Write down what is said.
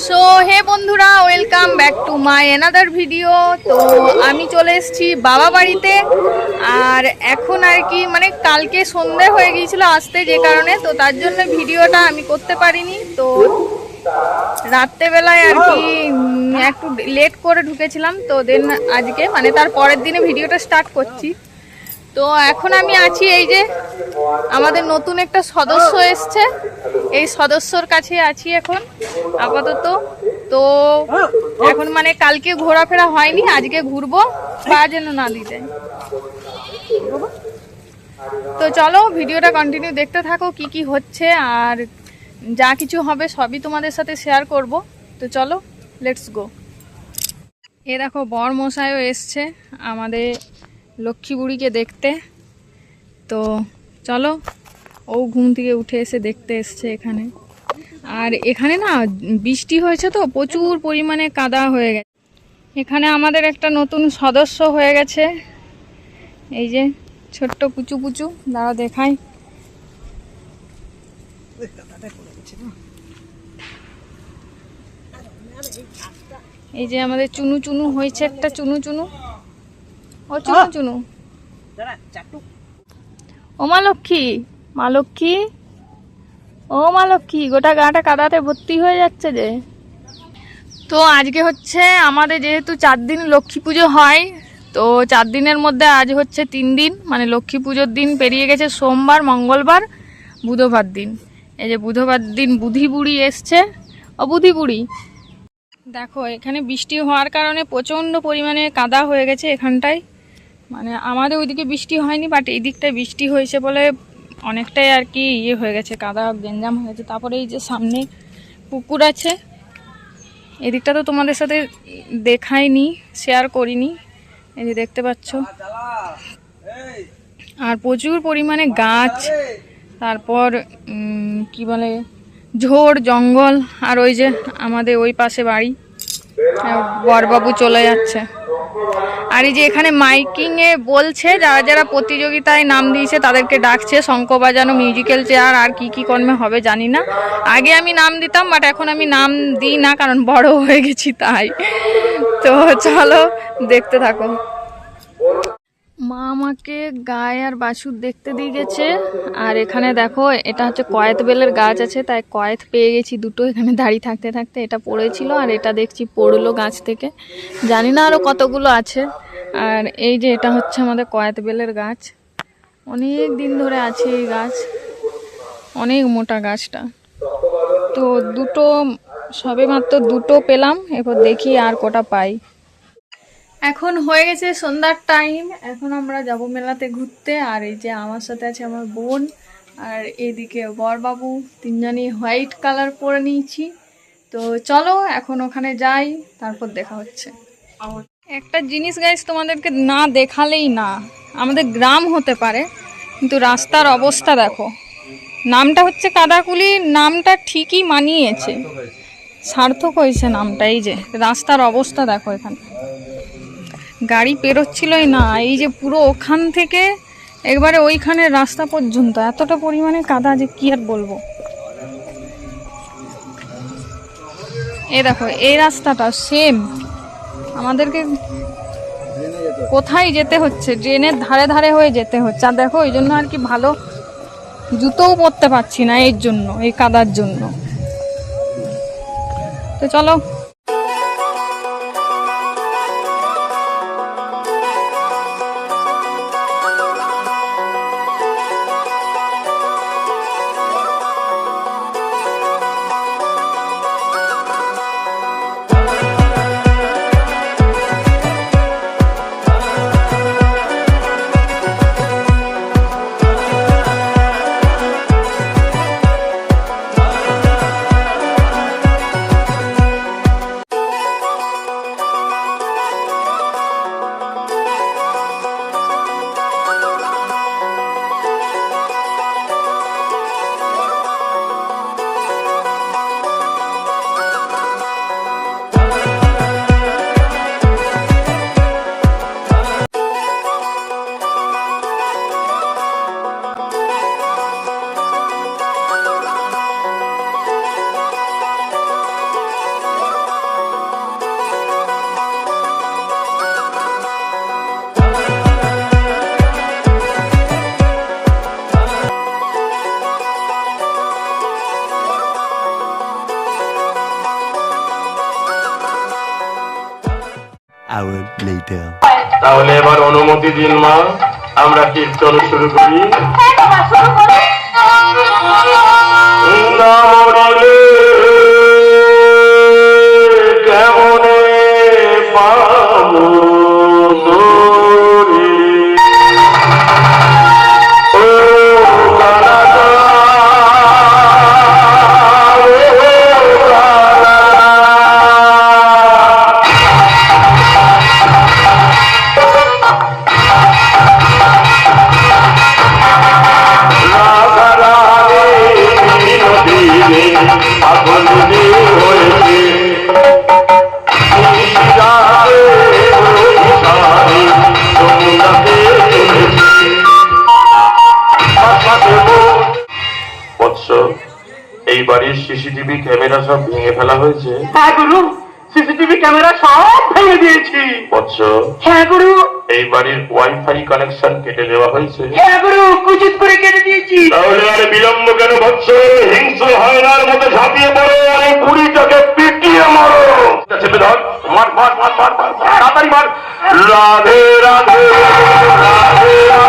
So hey বন্ধুরা, welcome back to my another video. তো আমি চলে এসেছি বাবা বাড়িতে। আর এখন আর কি মানে কালকে সন্ধে হয়ে গিয়েছিল আসতে, যে কারণে তো তার জন্য ভিডিওটা আমি করতে পারিনি। তো রাত্রেবেলায় আর কি একটু লেট করে ঢুকেছিলাম, তো দেন আজকে মানে তার পরের দিনে ভিডিওটা স্টার্ট করছি। তো এখন আমি আছি এই যে আমাদের নতুন একটা সদস্য এসছে, এই সদস্যর কাছে আছি এখন আপাতত। তো এখন মানে কালকে ঘোরাফেরা হয়নি, আজকে ঘুরবো, পা যেন না দিয়ে যায়। তো চলো ভিডিওটা কন্টিনিউ দেখতে থাকো, কি কি হচ্ছে আর যা কিছু হবে সবই তোমাদের সাথে শেয়ার করব। তো চলো লেটস গো। এ দেখো বর মশাইও এসছে আমাদের লক্ষ্মী বুড়িকে দেখতে। তো চলো, ও ঘুম থেকে উঠে এসে দেখতে এসছে এখানে। আর এখানে না বৃষ্টি হয়েছে তো প্রচুর পরিমাণে কাদা হয়ে গেছে। এখানে আমাদের একটা নতুন সদস্য হয়ে গেছে, এই যে ছোট্ট পুচু পুচু, দাঁড়া দেখাই। এই যে আমাদের চুনু চুনু হয়েছে একটা, চুনু চুনু, ও চুনু চুনু, ও মা লক্ষ্মী, মা লক্ষ্মী, ও মা লক্ষ্মী, গোটা গাটা কাদাতে ভর্তি হয়ে যাচ্ছে যে। তো আজকে হচ্ছে আমাদের যেহেতু 4 দিন লক্ষ্মী পুজো হয়, তো 4 দিনের মধ্যে আজ হচ্ছে 3 দিন, মানে লক্ষ্মী পুজোর দিন পেরিয়ে গেছে সোমবার, মঙ্গলবার, বুধবার দিন। এই যে বুধবার দিন বুধি বুড়ি এসছে। ও বুধি বুড়ি দেখো, এখানে বৃষ্টি হওয়ার কারণে প্রচণ্ড পরিমাণে কাদা হয়ে গেছে এখানটায়। মানে আমাদের ওইদিকে বৃষ্টি হয়নি, বাট এই দিকটায় বৃষ্টি হয়েছে বলে অনেকটাই আর কি ইয়ে হয়ে গেছে, কাদা গেঞ্জাম হয়ে গেছে। তারপরে এই যে সামনে পুকুর আছে, এদিকটা তো তোমাদের সাথে দেখাইনি, শেয়ার করিনি, এই যে দেখতে পাচ্ছ। আর প্রচুর পরিমাণে গাছ, তারপর কি বলে ঝোড় জঙ্গল। আর ওই যে আমাদের ওই পাশে বাড়ি, বরবাবু চলে যাচ্ছে। আর এই যে এখানে মাইকিংয়ে বলছে যারা যারা প্রতিযোগিতায় নাম দিয়েছে তাদেরকে ডাকছে, শঙ্খ বাজানো, মিউজিক্যাল চেয়ার, আর কি কি কর্মে হবে জানি না। আগে আমি নাম দিতাম, বাট এখন আমি নাম দিই না, কারণ বড় হয়ে গেছি তাই। তো চলো দেখতে থাকো। মা আমাকে গায়ে আর বাছুর দেখতে দিয়ে গেছে। আর এখানে দেখো, এটা হচ্ছে কয়েত বেলের গাছ আছে, তাই কয়েত পেয়ে গেছি দুটো এখানে দাঁড়িয়ে থাকতে থাকতে। এটা পড়েছিল আর এটা দেখছি পড়লো গাছ থেকে, জানি না আরও কতগুলো আছে। আর এই যে এটা হচ্ছে আমাদের কয়েত বেলের গাছ, অনেক দিন ধরে আছে এই গাছ, অনেক মোটা গাছটা। তো দুটো সবে মাত্র দুটো পেলাম, এরপর দেখি আর কটা পাই। এখন হয়ে গেছে সন্ধ্যার টাইম, এখন আমরা যাব মেলাতে ঘুরতে। আর এই যে আমার সাথে আছে আমার বোন, আর এইদিকে বরবাবু, তিনজনই হোয়াইট কালার পরে নিয়েছি। তো চলো এখন ওখানে যাই, তারপর দেখা হচ্ছে। একটা জিনিস গাইস তোমাদেরকে না দেখালেই না, আমাদের গ্রাম হতে পারে কিন্তু রাস্তার অবস্থা দেখো। নামটা হচ্ছে কাদাকুলি, নামটা ঠিকই মানিয়েছে, সার্থক হয়েছে নামটা। এই যে রাস্তার অবস্থা দেখো, এখানে গাড়ি পেরোচ্ছিলই না। এই যে পুরো ওখান থেকে একবারে ওইখানে রাস্তা পর্যন্ত এতটা পরিমাণে কাদা যে কি আর বলবো। এই দেখো এই রাস্তাটা সেম, আমাদেরকে কোথায় যেতে হচ্ছে, ড্রেনের ধারে ধারে হয়ে যেতে হচ্ছে। আর দেখো ওই জন্য আর কি ভালো জুতোও পরতে পারছি না এর জন্য, এই কাদার জন্য। তো চলো। hour later. তাহলে এবার অনুমতি দিন মা, আমরা কীর্তন শুরু করি। না মরিলে কেমনে পাবো তোরে, ও কানাডা, ও কানাডা। এই বাড়ির সিসিটিভি ক্যামেরা সব ভেঙে ফেলা হয়েছে। হ্যাঁ গুরু, সিসিটিভি ক্যামেরা সব ভেঙে দিয়েছি। বৎস, হ্যাঁ গুরু। এই বাড়ির ওয়াইফাই কানেকশন কেটে দেওয়া হয়েছে। হ্যাঁ গুরু, কুচিত করে কেটে দিয়েছি। তাহলে আর বিলম্ব কেন বৎস? হিংস্র হয়নার মতো ঝাঁপিয়ে পড়ো আর এই বুড়িটাকে পিটিয়ে মারো। চেপে ধর, মার মার মার মার মার, তাড়াতাড়ি মার। রাধে রাধে রাধে রাধে।